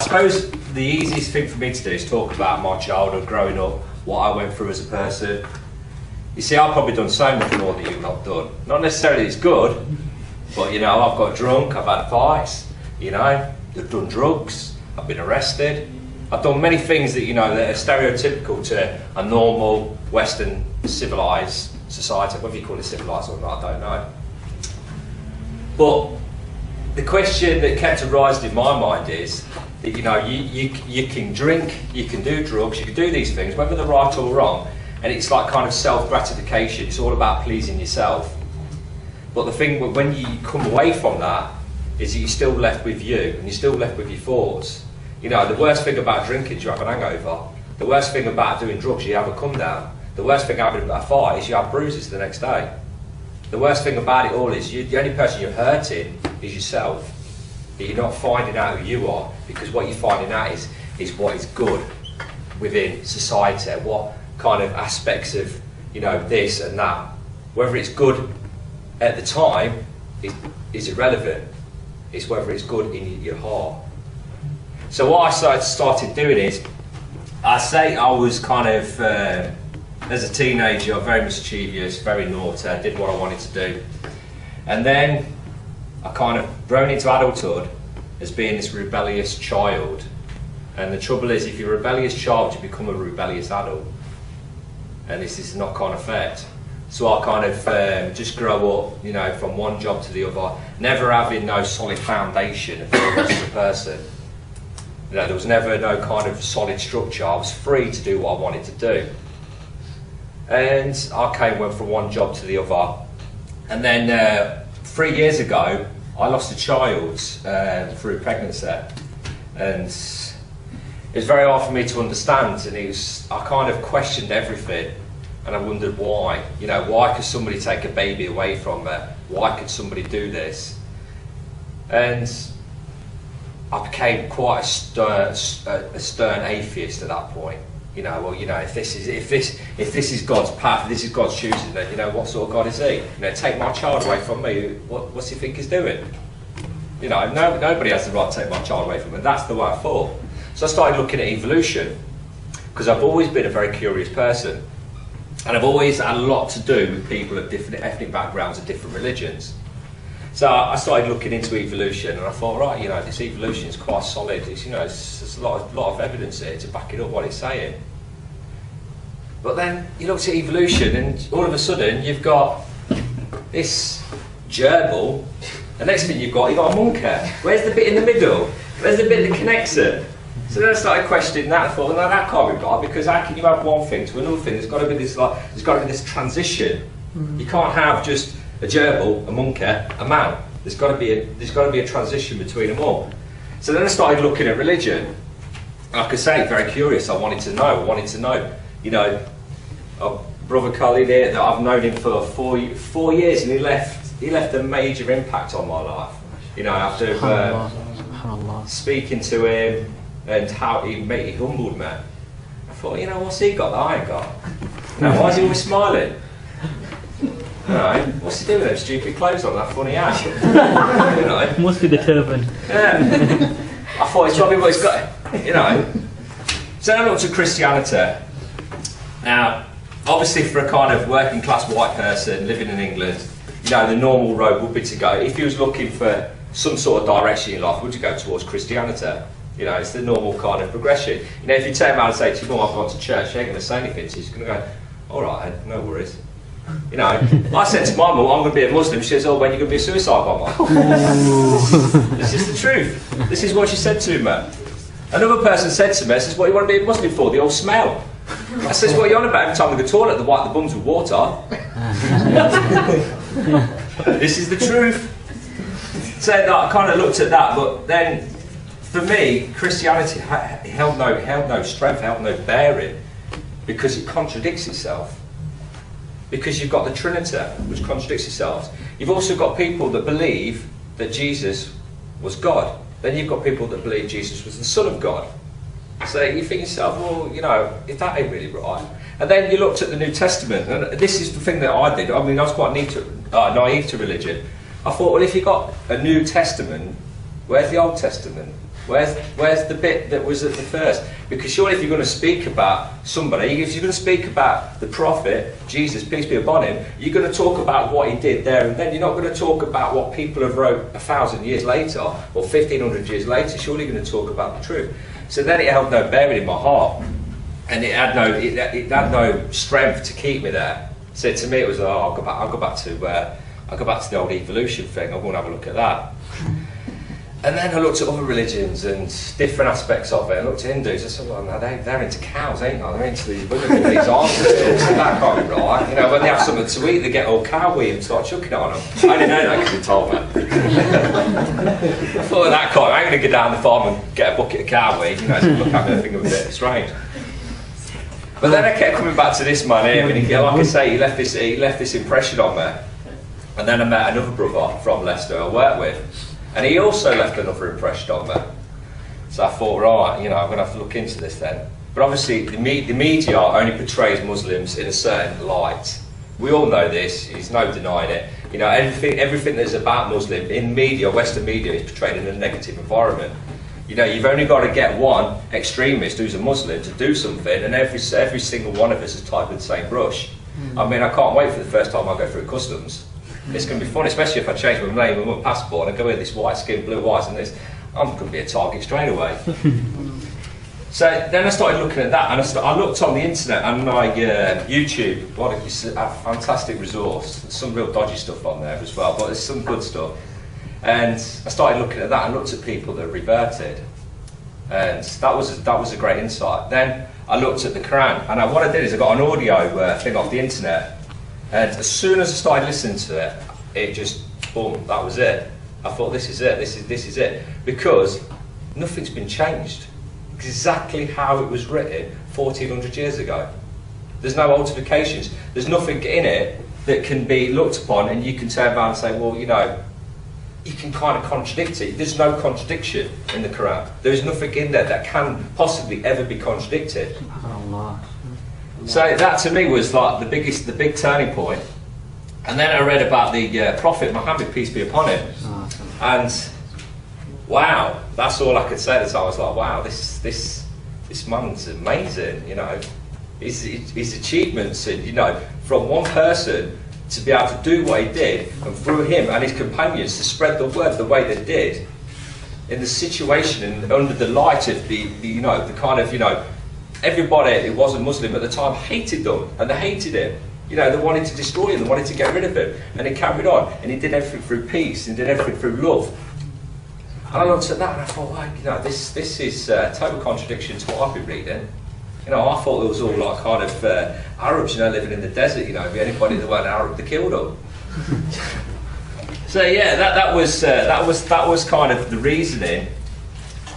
I suppose the easiest thing for me to do is talk about my childhood, growing up, what I went through as a person. You see, I've probably done so much more that you've not done. Not necessarily it's good, but you know, I've got drunk, I've had fights, you know, I've done drugs, I've been arrested. I've done many things that, you know, that are stereotypical to a normal Western civilised society. Whether you call it civilised or not, I don't know. But the question that kept arising in my mind is that, you know, you can drink, you can do drugs, you can do these things, whether they're right or wrong, and it's like kind of self-gratification. It's all about pleasing yourself. But the thing, when you come away from that, is that you're still left with you, and you're still left with your thoughts. You know, the worst thing about drinking is you have an hangover. The worst thing about doing drugs, you have a come down. The worst thing about a fight is you have bruises the next day. The worst thing about it all is the only person you're hurting is yourself. You're not finding out who you are, because what you're finding out is what is good within society, what kind of aspects of, you know, this and that. Whether it's good at the time is irrelevant. It's whether it's good in your heart. So what I started doing is, I say I was kind of, as a teenager, very mischievous, very naughty, I did what I wanted to do. And then I kind of grown into adulthood as being this rebellious child. And the trouble is, if you're a rebellious child, you become a rebellious adult. And this is not kind of fair. So I kind of just grow up, you know, from one job to the other, never having no solid foundation of who I was as a person. You know, there was never no kind of solid structure. I was free to do what I wanted to do. And I went from one job to the other. And then 3 years ago, I lost a child through pregnancy. And it was very hard for me to understand. And I kind of questioned everything. And I wondered why. You know, why could somebody take a baby away from me? Why could somebody do this? And I became quite a stern atheist at that point. You know, well, you know, if this is God's path, this is God's choosing, then, you know, what sort of God is He? You know, take my child away from me. What's He think He's doing? You know, nobody has the right to take my child away from me. That's the way I thought. So I started looking at evolution, because I've always been a very curious person, and I've always had a lot to do with people of different ethnic backgrounds and different religions. So I started looking into evolution, and I thought, right, you know, this evolution is quite solid. It's, you know, there's a lot of evidence here to back it up what it's saying. But then you look at evolution, and all of a sudden you've got this gerbil. The next thing you've got a monkey. Where's the bit in the middle? Where's the bit that connects it? So then I started questioning that. I thought, well, no, that can't be right, because how can you have one thing to another thing? There's got to be this transition. You can't have just a gerbil, a monkey, a man. There's got to be a transition between them all. So then I started looking at religion. Like I say, very curious. I wanted to know. You know, brother Khalid here, that I've known him for 4 years, and he left a major impact on my life. You know, after speaking to him and how he humbled me. I thought, you know, what's he got that I ain't got? You know, why is he always smiling? You know, what's he doing with those stupid clothes on, that funny hat? You know, must be the turban. Yeah. I thought it's probably what he's got. You know. So then I looked at Christianity. Now, obviously, for a kind of working class white person living in England, you know, the normal road would be to go, if he was looking for some sort of direction in life, would you go towards Christianity? You know, it's the normal kind of progression. You know, if you turn around and say to your mum, I've gone to church, she ain't going to say anything, so she's going to go, all right, no worries. You know, I said to my mum, I'm going to be a Muslim. She says, oh, when are you going to be a suicide bomber? This is the truth. This is what she said to me. Another person said to me, says, what do you want to be a Muslim for? The old smell. I says, what are you on about? Every time we go to the toilet, they wipe the bums with water. This is the truth. So I kind of looked at that, but then for me, Christianity held no strength, held no bearing, because it contradicts itself. Because you've got the Trinity, which contradicts itself. You've also got people that believe that Jesus was God. Then you've got people that believe Jesus was the Son of God. So you think to yourself, well, you know, if that ain't really right. And then you looked at the New Testament, and this is the thing that I did. I mean, I was quite naive to religion. I thought, well, if you've got a New Testament, where's the Old Testament? Where's the bit that was at the first? Because surely if you're going to speak about somebody, if you're going to speak about the prophet, Jesus, peace be upon him, you're going to talk about what he did there and then. You're not going to talk about what people have wrote 1,000 years later or 1,500 years later. Surely you're going to talk about the truth. So then it held no bearing in my heart, and it had no strength to keep me there. So to me it was, I'll go back to the old evolution thing. I want to have a look at that. And then I looked at other religions and different aspects of it. I looked at Hindus. I said, well, no, they're into cows, ain't they? They're into these women with these arms and stuff. So that can't be right. You know, when they have something to eat, they get all cow wheat and start chucking it on them. I didn't know that because they told me. I thought, well, that can't. I ain't going to go down the farm and get a bucket of cow wheat. You know, so look at me and think of a bit strange. But then I kept coming back to this man here, and he, like I say, he left this impression on me. And then I met another brother from Leicester I worked with. And he also left another impression on me. So I thought, right, you know, I'm going to have to look into this then. But obviously, the media only portrays Muslims in a certain light. We all know this, there's no denying it. You know, everything that's about Muslim in media, Western media, is portrayed in a negative environment. You know, you've only got to get one extremist who's a Muslim to do something, and every single one of us is tied with the same brush. I mean, I can't wait for the first time I go through customs. It's going to be fun, especially if I change my name and my passport and I go in this white skin, blue eyes and this. I'm going to be a target straight away. So then I started looking at that, and I looked on the internet and YouTube. It's a fantastic resource. There's some real dodgy stuff on there as well, but there's some good stuff. And I started looking at that and looked at people that reverted, and that was a great insight. Then I looked at the Quran, and what I did is I got an audio thing off the internet. And as soon as I started listening to it, it just, boom, that was it. I thought, this is it, this is it. Because nothing's been changed. Exactly how it was written 1,400 years ago. There's no alterations. There's nothing in it that can be looked upon and you can turn around and say, well, you know, you can kind of contradict it. There's no contradiction in the Quran. There is nothing in there that can possibly ever be contradicted. So that to me was like the big turning point. And then I read about the Prophet Muhammad, peace be upon him, and wow, that's all I could say at the time. I was like, wow, this man's amazing, you know. His achievements, and you know, from one person to be able to do what he did, and through him and his companions to spread the word the way they did, in the situation and under the light of the you know, the kind of, you know, everybody who wasn't Muslim at the time hated them, and they hated him. You know, they wanted to destroy him, they wanted to get rid of him, and he carried on, and he did everything through peace, and did everything through love. And I looked at that and I thought, well, you know, this is a total contradiction to what I've been reading. You know, I thought it was all like kind of Arabs, you know, living in the desert. You know, if anybody that weren't Arab, they killed them. So yeah, that was kind of the reasoning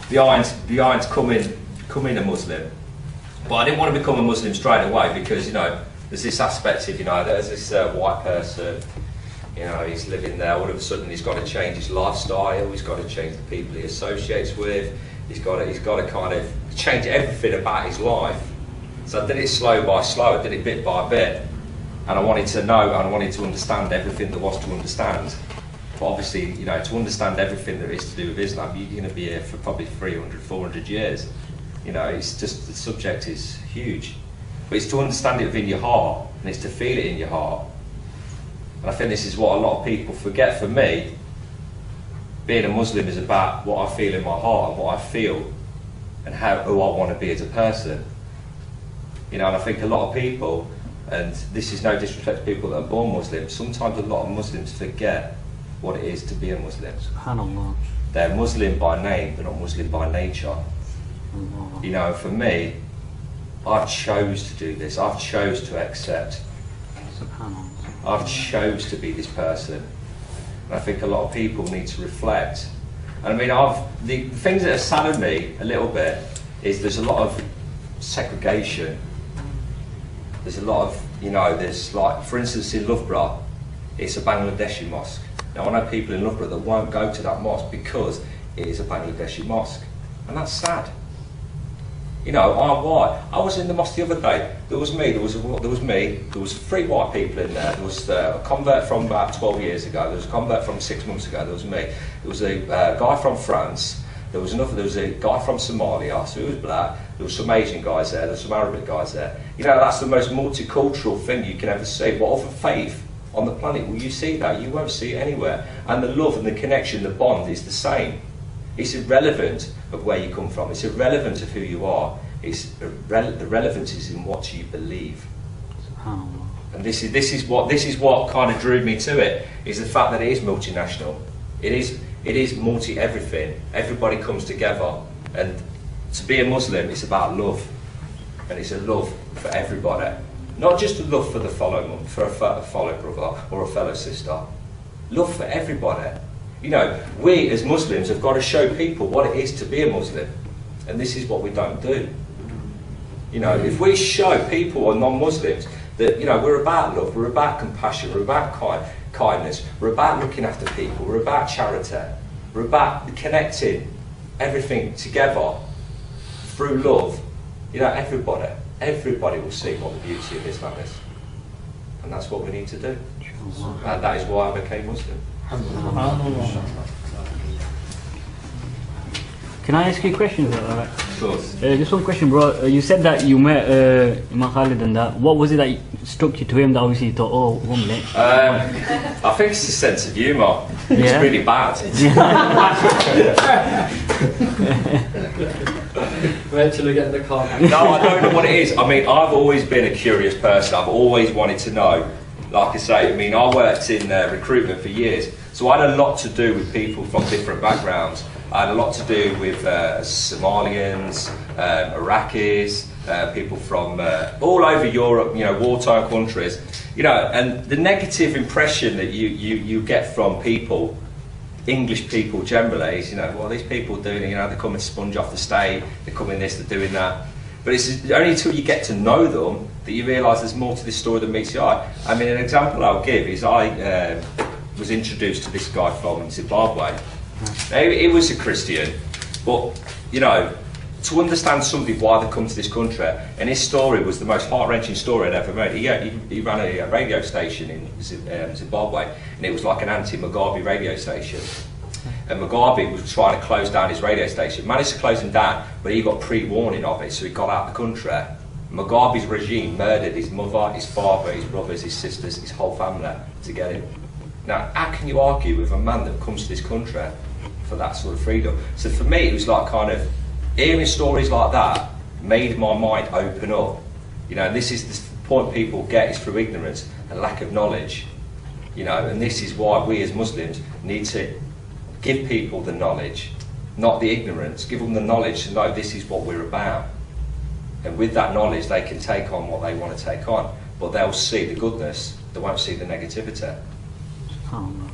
behind becoming a Muslim. But I didn't want to become a Muslim straight away because, you know, there's this aspect of, you know, there's this white person, you know, he's living there, all of a sudden he's got to change his lifestyle, he's got to change the people he associates with, he's got to kind of change everything about his life. So I did it slow by slow, I did it bit by bit, and I wanted to know and I wanted to understand everything there was to understand. But obviously, you know, to understand everything there is to do with Islam, you're going to be here for probably 300, 400 years. You know, it's just, the subject is huge. But it's to understand it within your heart, and it's to feel it in your heart. And I think this is what a lot of people forget. For me, being a Muslim is about what I feel in my heart and what I feel and who I want to be as a person. You know, and I think a lot of people, and this is no disrespect to people that are born Muslim, sometimes a lot of Muslims forget what it is to be a Muslim. SubhanAllah. They're Muslim by name, they're not Muslim by nature. You know, for me, I've chose to do this. I've chose to accept. I've chose to be this person. And I think a lot of people need to reflect. And I mean, the things that have saddened me a little bit is there's a lot of segregation. There's a lot of, you know, there's like, for instance, in Loughborough, it's a Bangladeshi mosque. Now I know people in Loughborough that won't go to that mosque because it is a Bangladeshi mosque. And that's sad. You know, why? I was in the mosque the other day. There was me. There was 3 white people in there. There was a convert from about 12 years ago. There was a convert from 6 months ago. There was me. There was a guy from France. There was a guy from Somalia, so he was black, there was some Asian guys there, there was some Arabic guys there. You know, that's the most multicultural thing you can ever see. What other faith on the planet will you see that? You won't see it anywhere. And the love and the connection, the bond is the same. It's irrelevant of where you come from. It's irrelevant of who you are. The relevance is in what you believe. And this is what kind of drew me to it, is the fact that it is multinational. It is multi everything. Everybody comes together, and to be a Muslim, it's about love, and it's a love for everybody, not just a love for a fellow brother or a fellow sister. Love for everybody. You know, we as Muslims have got to show people what it is to be a Muslim, and this is what we don't do. You know, if we show people or non-Muslims that, you know, we're about love, we're about compassion, we're about kindness, we're about looking after people, we're about charity, we're about connecting everything together through love, you know, everybody will see what the beauty of Islam is. And that's what we need to do. And that is why I became Muslim. Can I ask you a question? Of course. Just one question, bro. You said that you met Imam Khalid and that. What was it that struck you to him that obviously you thought, oh, 1 minute? I think it's a sense of humour. It's really bad. Wait till we get in the car. No, I don't know what it is. I mean, I've always been a curious person. I've always wanted to know. Like I say, I mean, I worked in recruitment for years, so I had a lot to do with people from different backgrounds. I had a lot to do with Somalians, Iraqis, people from all over Europe, you know, wartime countries, you know, and the negative impression that you get from people, English people generally, is, you know, what are these people doing? You know, they come and sponge off the state, they come in this, they're doing that. But it's only until you get to know them that you realise there's more to this story than meets the eye. I mean, an example I'll give is I was introduced to this guy from Zimbabwe. Now, he was a Christian, but, you know, to understand somebody why they come to this country, and his story was the most heart-wrenching story I'd ever read. He ran a radio station in Zimbabwe, and it was like an anti-Mugabe radio station. And Mugabe was trying to close down his radio station, managed to close him down, but he got pre-warning of it, so he got out of the country. Mugabe's regime murdered his mother, his father, his brothers, his sisters, his whole family to get him. Now, how can you argue with a man that comes to this country for that sort of freedom? So for me, it was like kind of hearing stories like that made my mind open up. You know, and this is the point people get, is through ignorance and lack of knowledge. You know, and this is why we as Muslims need to give people the knowledge, not the ignorance. Give them the knowledge to know this is what we're about. And with that knowledge, they can take on what they want to take on. But they'll see the goodness, they won't see the negativity. Oh, no.